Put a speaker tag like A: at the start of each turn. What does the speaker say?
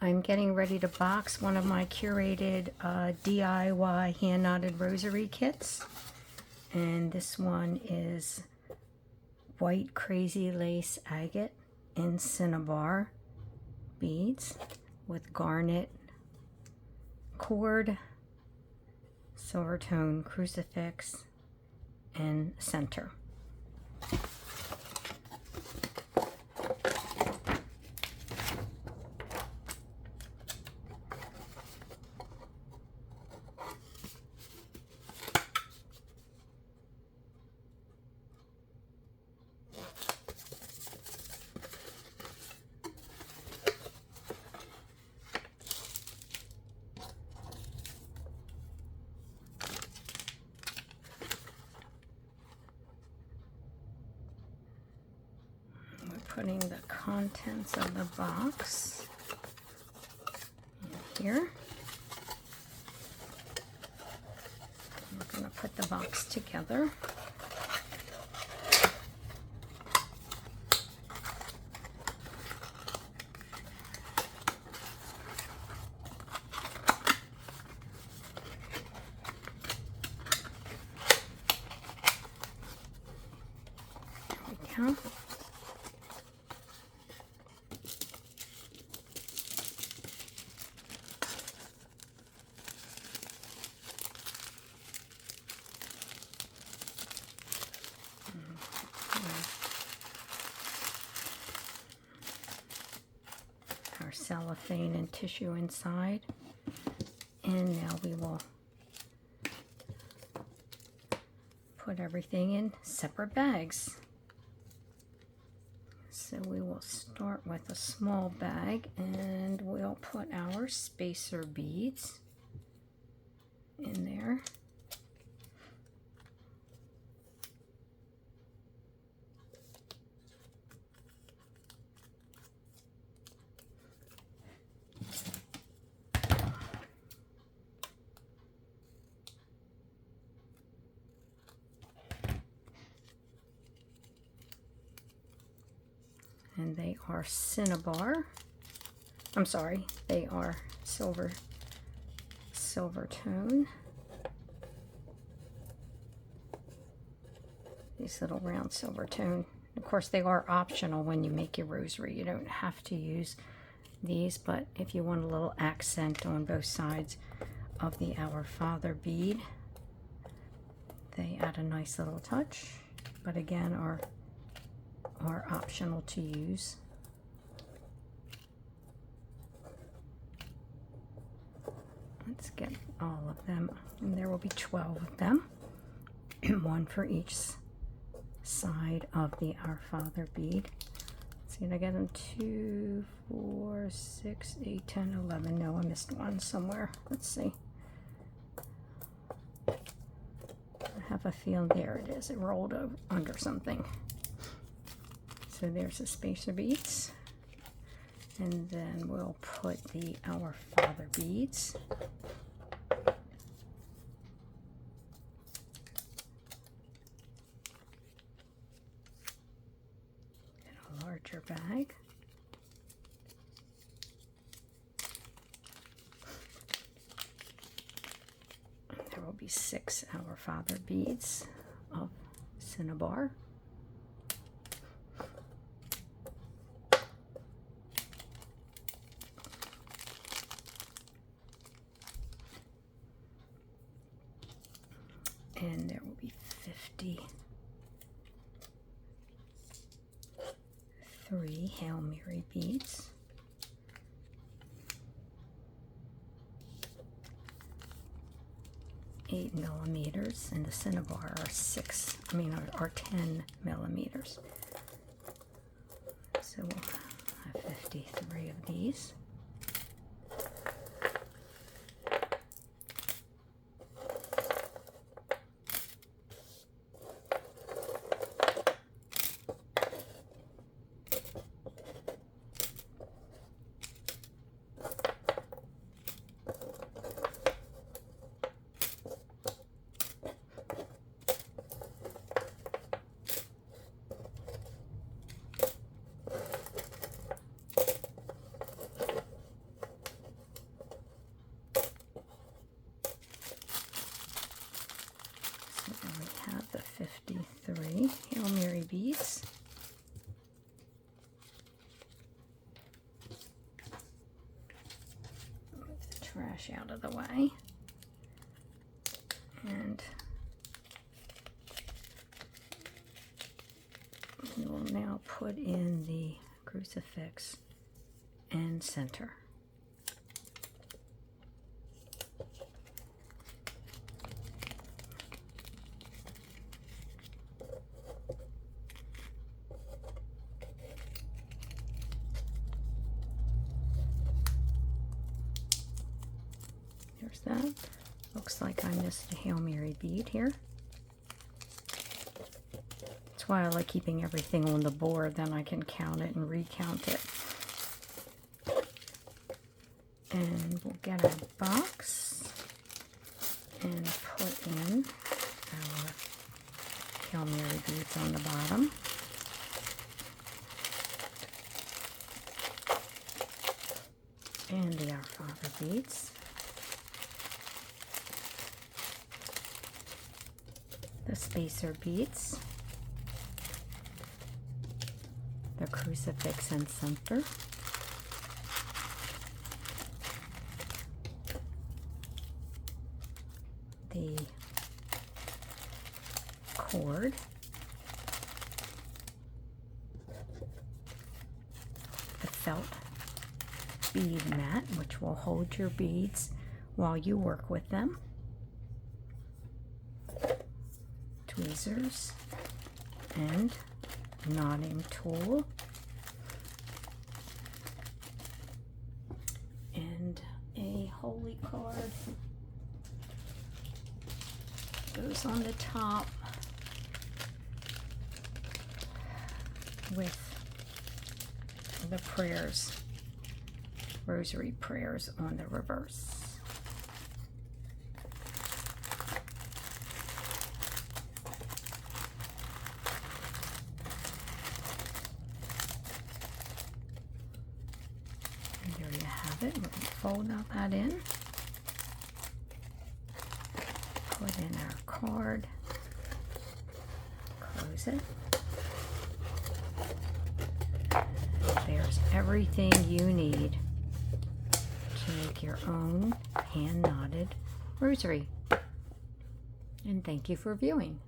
A: I'm getting ready to box one of my curated DIY hand-knotted rosary kits. And this one is white crazy lace agate in cinnabar beads with garnet cord, silver tone crucifix, and center. Putting the contents of the box in here. We're going to put the box together. There we go. Our cellophane and tissue inside, and now we will put everything in separate bags. So we will start with a small bag, and we'll put our spacer beads in there. And they are cinnabar. I'm sorry, they are silver tone. These little round silver tone. Of course, they are optional when you make your rosary. You don't have to use these, but if you want a little accent on both sides of the Our Father bead, they add a nice little touch, but again are optional to use. Let's get all of them, and there will be 12 of them, one for each side of the Our Father bead. Let's see, did I get them? 2, 4, 6, 8, 10, 11. No, I missed one somewhere. Let's see. I have a feeling there it is. It rolled under something. So there's the spacer beads, and then we'll put the Our Father beads. In a larger bag. There will be 6 Our Father beads of cinnabar. And there will be 53 Hail Mary beads. Eight millimeters, and the cinnabar are 10 millimeters. So we'll have 53 of these. trash out of the way. And we will now put in the crucifix and center. There's that. Looks like I missed a Hail Mary bead here. That's why I like keeping everything on the board, then I can count it and recount it. And we'll get our box and put in our Hail Mary beads on the bottom. And the Our Father beads. The spacer beads. The crucifix and center. The cord. The felt bead mat, which will hold your beads while you work with them. Tweezers and knotting tool and a holy card goes on the top with the prayers, rosary prayers on the reverse. There you have it. We'll fold out that in. Put in our card. Close it. There's everything you need to make your own hand-knotted rosary. And thank you for viewing.